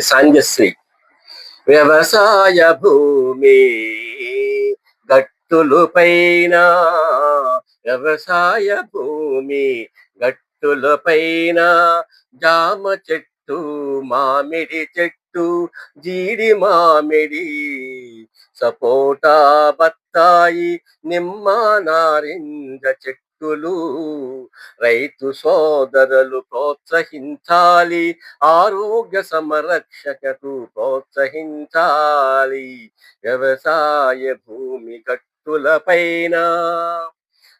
సంజశ్రీ. వ్యవసాయ భూమి గట్టులు పైన, వ్యవసాయ భూమి గట్టుల పైన, జామ చెట్టు, మామిడి చెట్టు, జీడి మామిడి, సపోటా, బత్తాయి, నిమ్మ, నారింజ చెట్టులు. రైతు సోదరులు ప్రోత్సహించాలి, ఆరోగ్య సంరక్షకకు ప్రోత్సహించాలి. వ్యవసాయ భూమి గట్టుల పైన,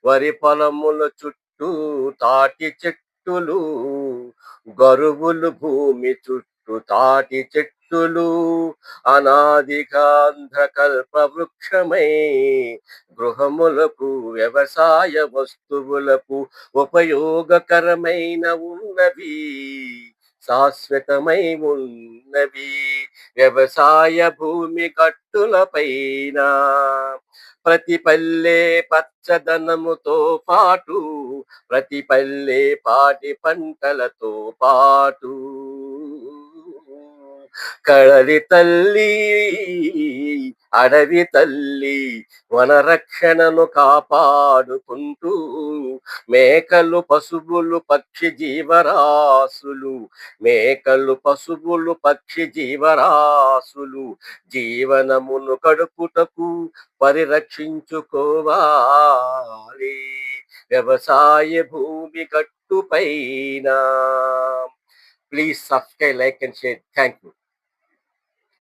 వరి పొలముల చుట్టూ తాటి చెట్టులు, గరువులు భూమి చుట్టూ తాటి చెట్టులు, అనాదిగా అంధకల్ప వృక్షమై గృహములకు, వ్యవసాయ వస్తువులకు ఉపయోగకరమైన ఉన్నవి, శాశ్వతమై ఉన్నవి. వ్యవసాయ భూమి గట్టుల పైన ప్రతి పల్లె పచ్చదనముతో పాటు, ప్రతి పల్లె పాటి పంటలతో పాటు, కడలి తల్లి, అడవి తల్లి వనరక్షణను కాపాడుకుంటూ, మేకలు, పశువులు, పక్షి జీవరాశులు, మేకలు, పశువులు, పక్షి జీవరాశులు జీవనమును గడుపుటకు పరిరక్షించుకోవాలి. వ్యవసాయ భూమి గట్టు పైన. Please subscribe, like and share. Thank you.